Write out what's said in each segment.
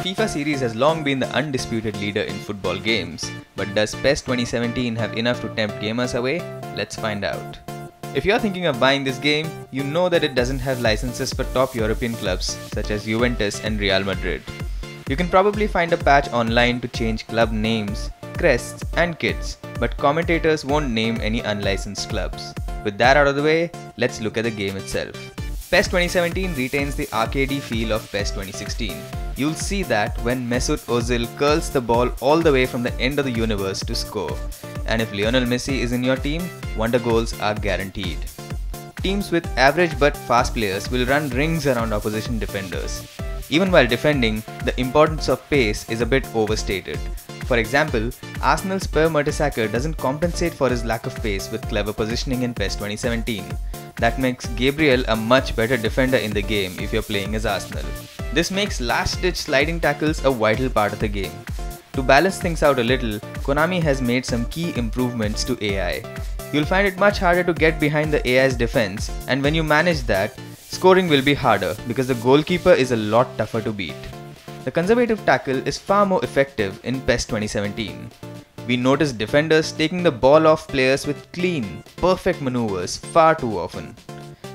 FIFA series has long been the undisputed leader in football games, but does PES 2017 have enough to tempt gamers away? Let's find out. If you're thinking of buying this game, you know that it doesn't have licenses for top European clubs such as Juventus and Real Madrid. You can probably find a patch online to change club names, crests and kits, but commentators won't name any unlicensed clubs. With that out of the way, let's look at the game itself. PES 2017 retains the arcadey feel of PES 2016. You'll see that when Mesut Ozil curls the ball all the way from the end of the universe to score. And if Lionel Messi is in your team, wonder goals are guaranteed. Teams with average but fast players will run rings around opposition defenders. Even while defending, the importance of pace is a bit overstated. For example, Arsenal's Per Mertesacker doesn't compensate for his lack of pace with clever positioning in PES 2017. That makes Gabriel a much better defender in the game if you're playing as Arsenal. This makes last-ditch sliding tackles a vital part of the game. To balance things out a little, Konami has made some key improvements to AI. You'll find it much harder to get behind the AI's defense, and when you manage that, scoring will be harder because the goalkeeper is a lot tougher to beat. The conservative tackle is far more effective in PES 2017. We notice defenders taking the ball off players with clean, perfect maneuvers far too often.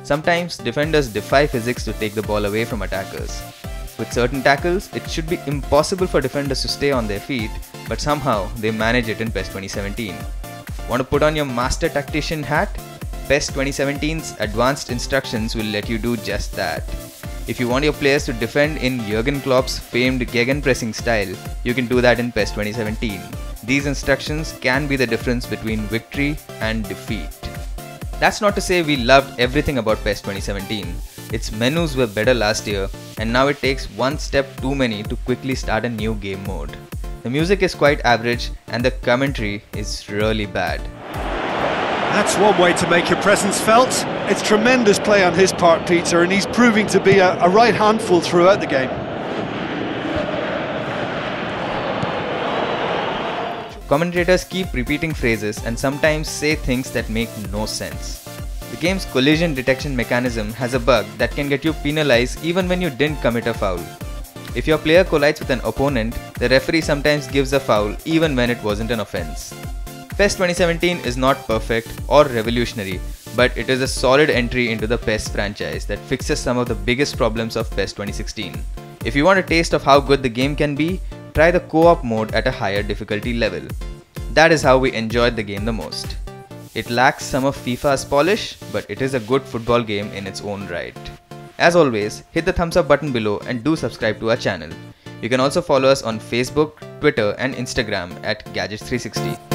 Sometimes defenders defy physics to take the ball away from attackers. With certain tackles, it should be impossible for defenders to stay on their feet, but somehow they manage it in PES 2017. Want to put on your master tactician hat? PES 2017's advanced instructions will let you do just that. If you want your players to defend in Jurgen Klopp's famed gegenpressing style, you can do that in PES 2017. These instructions can be the difference between victory and defeat. That's not to say we loved everything about PES 2017. Its menus were better last year, and now it takes one step too many to quickly start a new game mode. The music is quite average and the commentary is really bad. That's one way to make your presence felt. It's tremendous play on his part, Peter, and he's proving to be a right handful throughout the game. Commentators keep repeating phrases and sometimes say things that make no sense. The game's collision detection mechanism has a bug that can get you penalized even when you didn't commit a foul. If your player collides with an opponent, the referee sometimes gives a foul even when it wasn't an offense. PES 2017 is not perfect or revolutionary, but it is a solid entry into the PES franchise that fixes some of the biggest problems of PES 2016. If you want a taste of how good the game can be, try the co-op mode at a higher difficulty level. That is how we enjoyed the game the most. It lacks some of FIFA's polish, but it is a good football game in its own right. As always, hit the thumbs up button below and do subscribe to our channel. You can also follow us on Facebook, Twitter and Instagram at Gadgets360.